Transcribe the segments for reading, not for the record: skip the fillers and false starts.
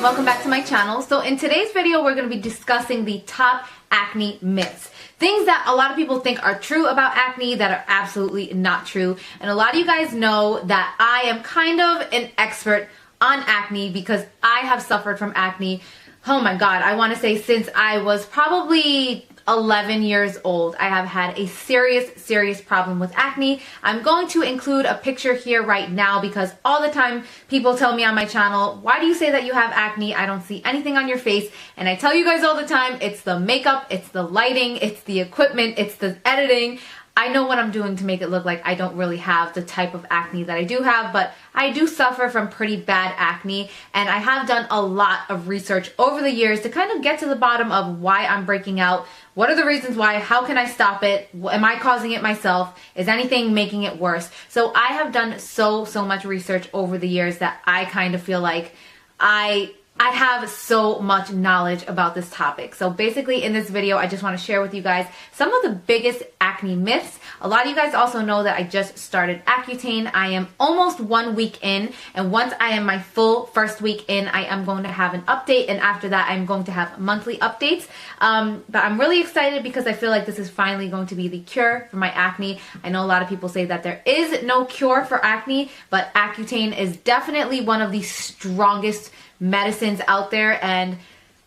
and welcome back to my channel. So in today's video, we're going to be discussing the top acne myths. Things that a lot of people think are true about acne that are absolutely not true. And a lot of you guys know that I am kind of an expert on acne because I have suffered from acne. Oh my God, I want to say since I was probably 11 years old, I have had a serious problem with acne. I'm going to include a picture here right now because all the time people tell me on my channel, why do you say that you have acne? I don't see anything on your face. And I tell you guys all the time, it's the makeup, it's the lighting, it's the equipment, it's the editing. I know what I'm doing to make it look like I don't really have the type of acne that I do have, but I do suffer from pretty bad acne, and I have done a lot of research over the years to kind of get to the bottom of why I'm breaking out. What are the reasons why? How can I stop it? Am I causing it myself? Is anything making it worse? So I have done so much research over the years that I kind of feel like I have so much knowledge about this topic. So basically in this video, I just want to share with you guys some of the biggest acne myths. A lot of you guys also know that I just started Accutane. I am almost 1 week in, and once I am my full first week in, I am going to have an update, and after that I'm going to have monthly updates. But I'm really excited because I feel like this is finally going to be the cure for my acne. I know a lot of people say that there is no cure for acne, but Accutane is definitely one of the strongest medicines out there, and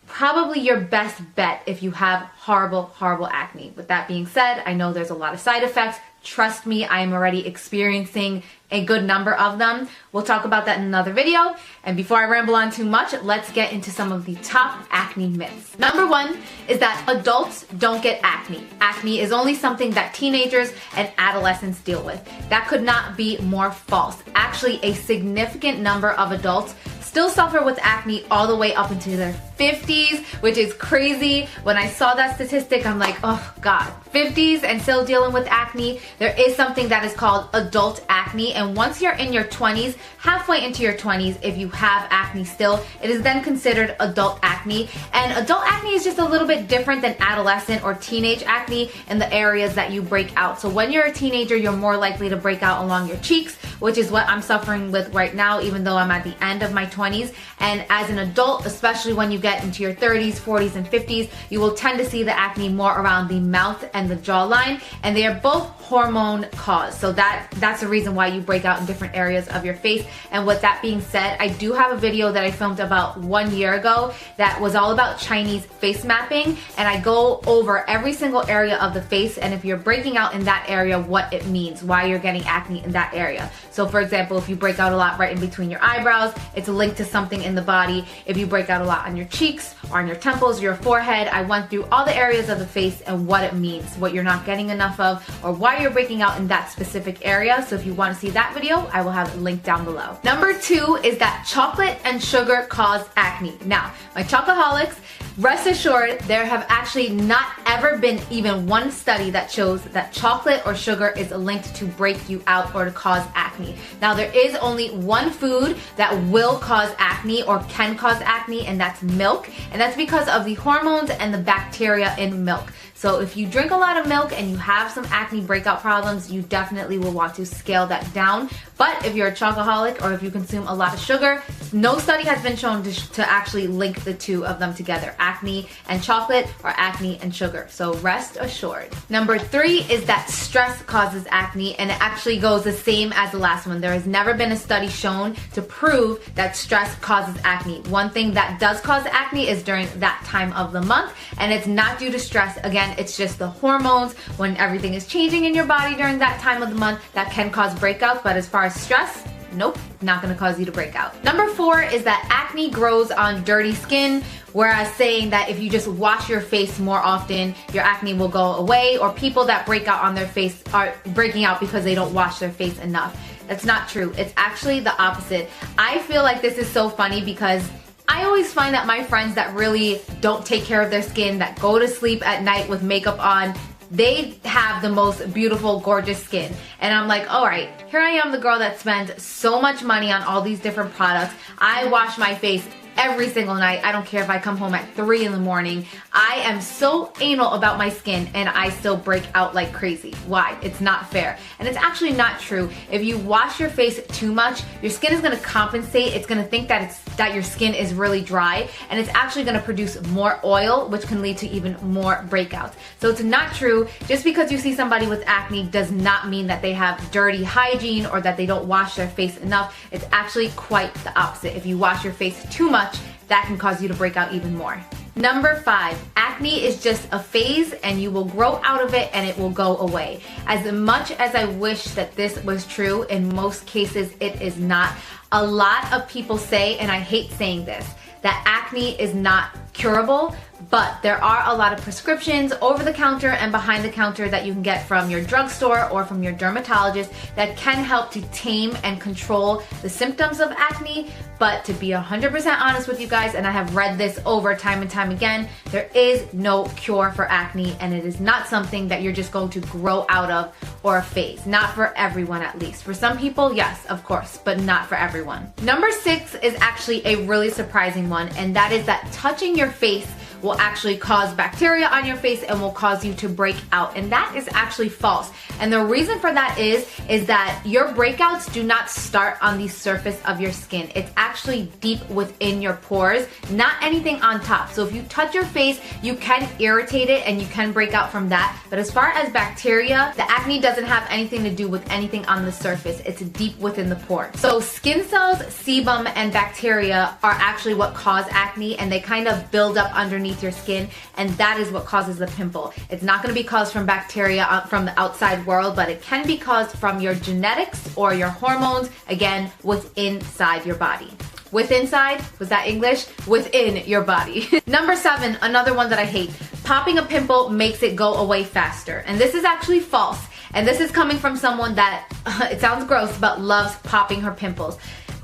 probably your best bet if you have horrible acne. With that being said, I know there's a lot of side effects. Trust me, I am already experiencing a good number of them. We'll talk about that in another video. And before I ramble on too much, let's get into some of the top acne myths. Number one is that adults don't get acne. Acne is only something that teenagers and adolescents deal with. That could not be more false. Actually, a significant number of adults still suffer with acne all the way up into their 50s, which is crazy. When I saw that statistic, I'm like, oh God, 50s and still dealing with acne. There is something that is called adult acne, and once you're in your 20s, halfway into your 20s, if you have acne still, it is then considered adult acne. And adult acne is just a little bit different than adolescent or teenage acne in the areas that you break out. So when you're a teenager, you're more likely to break out along your cheeks, which is what I'm suffering with right now, even though I'm at the end of my 20s. And as an adult, especially when you get into your 30s, 40s, and 50s, you will tend to see the acne more around the mouth and the jawline, and they are both hormone caused. So that's the reason why you break out in different areas of your face. And with that being said, I do have a video that I filmed about 1 year ago that was all about Chinese face mapping, and I go over every single area of the face, and if you're breaking out in that area, what it means, why you're getting acne in that area. So for example, if you break out a lot right in between your eyebrows, it's linked to something in the body. If you break out a lot on your cheeks or on your temples, your forehead, I went through all the areas of the face and what it means, what you're not getting enough of, or why you're breaking out in that specific area. So if you want to see that video, I will have it linked down below. Number two is that chocolate and sugar cause acne. Now, my chocoholics, rest assured, there have actually not ever been even one study that shows that chocolate or sugar is linked to break you out or to cause acne. Now, there is only one food that will cause acne or can cause acne, and that's milk. And that's because of the hormones and the bacteria in milk. So if you drink a lot of milk and you have some acne breakout problems, you definitely will want to scale that down. But if you're a chocoholic or if you consume a lot of sugar, no study has been shown to actually link the two of them together, acne and chocolate or acne and sugar. So rest assured. Number three is that stress causes acne, and it actually goes the same as the last one. There has never been a study shown to prove that stress causes acne. One thing that does cause acne is during that time of the month, and it's not due to stress. Again, it's just the hormones. When everything is changing in your body during that time of the month, that can cause breakouts. But as far as stress, nope, not gonna cause you to break out. Number four is that acne grows on dirty skin, whereas saying that if you just wash your face more often, your acne will go away, or people that break out on their face are breaking out because they don't wash their face enough. That's not true. It's actually the opposite. I feel like this is so funny because I always find that my friends that really don't take care of their skin, that go to sleep at night with makeup on, they have the most beautiful, gorgeous skin. And I'm like, all right, here I am, the girl that spends so much money on all these different products. I wash my face every single night. I don't care if I come home at 3 in the morning. I am so anal about my skin and I still break out like crazy. Why? It's not fair. And it's actually not true. If you wash your face too much, your skin is gonna compensate. It's gonna think that it's that your skin is really dry, and it's actually going to produce more oil, which can lead to even more breakouts. So it's not true. Just because you see somebody with acne does not mean that they have dirty hygiene or that they don't wash their face enough. It's actually quite the opposite. If you wash your face too much, that can cause you to break out even more. Number 5, acne is just a phase and you will grow out of it and it will go away. As much as I wish that this was true, in most cases it is not. A lot of people say, and I hate saying this, that acne is not curable, but there are a lot of prescriptions over the counter and behind the counter that you can get from your drugstore or from your dermatologist that can help to tame and control the symptoms of acne. But to be 100% honest with you guys, and I have read this over time and time again, there is no cure for acne, and it is not something that you're just going to grow out of or a phase. Not for everyone, at least. For some people, yes, of course, but not for everyone. Number 6 is actually a really surprising one, and that is that touching your face will actually cause bacteria on your face and will cause you to break out. And that is actually false. And the reason for that is that your breakouts do not start on the surface of your skin. It's actually deep within your pores, not anything on top. So if you touch your face, you can irritate it and you can break out from that. But as far as bacteria, the acne doesn't have anything to do with anything on the surface. It's deep within the pore. So skin cells, sebum, and bacteria are actually what cause acne, and they kind of build up underneath your skin, and that is what causes the pimple. It's not going to be caused from bacteria from the outside world, but it can be caused from your genetics or your hormones, again, within inside your body. Within inside, was that English? Within your body. Number 7, another one that I hate. Popping a pimple makes it go away faster. And this is actually false. And this is coming from someone that, it sounds gross, but loves popping her pimples.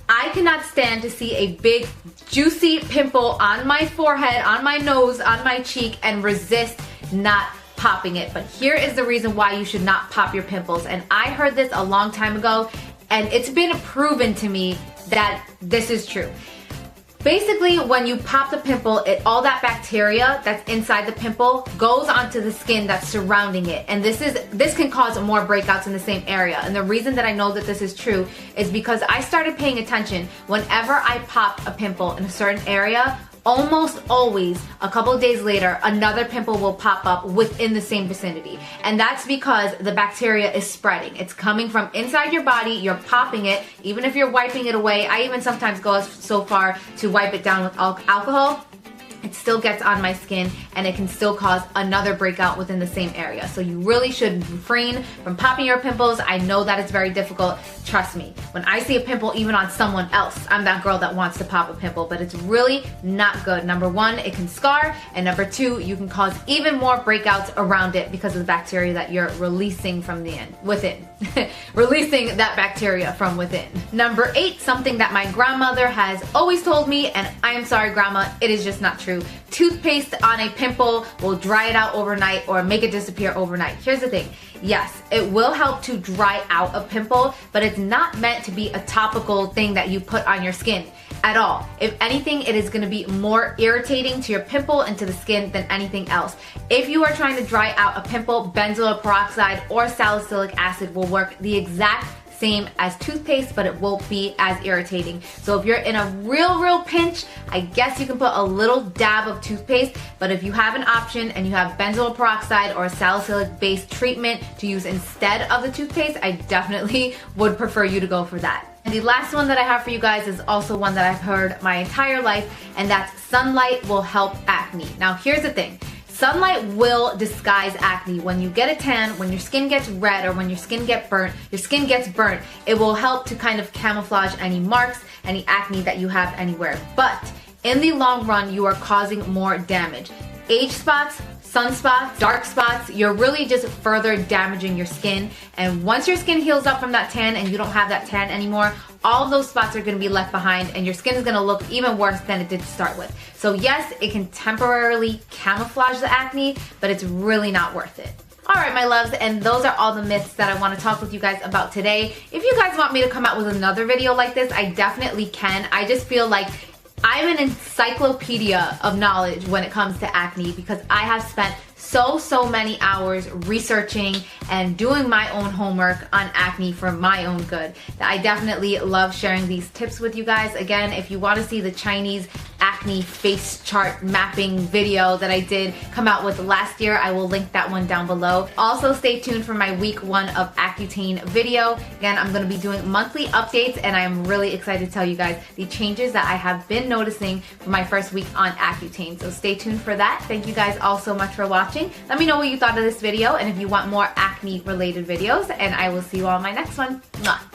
I cannot stand to see a big, juicy pimple on my forehead, on my nose, on my cheek, and resist not popping it. But here is the reason why you should not pop your pimples. And I heard this a long time ago, and it's been proven to me that this is true. Basically, when you pop the pimple, all that bacteria that's inside the pimple goes onto the skin that's surrounding it. And this can cause more breakouts in the same area. And the reason that I know that this is true is because I started paying attention. Whenever I popped a pimple in a certain area, almost always a couple of days later, another pimple will pop up within the same vicinity. And that's because the bacteria is spreading. It's coming from inside your body, you're popping it, even if you're wiping it away. I even sometimes go so far to wipe it down with alcohol. It still gets on my skin and it can still cause another breakout within the same area. So you really should refrain from popping your pimples. I know that it's very difficult. Trust me, when I see a pimple even on someone else, I'm that girl that wants to pop a pimple, but it's really not good. Number 1, it can scar, and number 2, you can cause even more breakouts around it because of the bacteria that you're releasing from within. Releasing that bacteria from within. Number 8, something that my grandmother has always told me, and I am sorry, Grandma, it is just not true. Toothpaste on a pimple will dry it out overnight or make it disappear overnight. Here's the thing. Yes, it will help to dry out a pimple, but it's not meant to be a topical thing that you put on your skin at all. If anything, it is going to be more irritating to your pimple and to the skin than anything else. If you are trying to dry out a pimple, benzoyl peroxide or salicylic acid will work the exact same as toothpaste, but it won't be as irritating. So if you're in a real pinch, I guess you can put a little dab of toothpaste, but if you have an option and you have benzoyl peroxide or a salicylic based treatment to use instead of the toothpaste, I definitely would prefer you to go for that. And the last one that I have for you guys is also one that I've heard my entire life, and that's sunlight will help acne. Now here's the thing. Sunlight will disguise acne. When you get a tan, when your skin gets red, or when your skin gets burnt, it will help to kind of camouflage any marks, any acne that you have anywhere. But in the long run, you are causing more damage. Age spots, sunspots, dark spots, you're really just further damaging your skin. And once your skin heals up from that tan and you don't have that tan anymore, all of those spots are going to be left behind and your skin is going to look even worse than it did to start with. So yes, it can temporarily camouflage the acne, but it's really not worth it. Alright my loves, and those are all the myths that I want to talk with you guys about today. If you guys want me to come out with another video like this, I definitely can. I just feel like I'm an encyclopedia of knowledge when it comes to acne because I have spent so many hours researching and doing my own homework on acne for my own good that I definitely love sharing these tips with you guys. Again, if you want to see the Chinese acne face chart mapping video that I did come out with last year, I will link that one down below. Also, stay tuned for my week 1 of Accutane video. Again, I'm going to be doing monthly updates, and I am really excited to tell you guys the changes that I have been noticing for my first week on Accutane. So stay tuned for that. Thank you guys all so much for watching. Let me know what you thought of this video and if you want more acne related videos, and I will see you all in my next one. Mwah.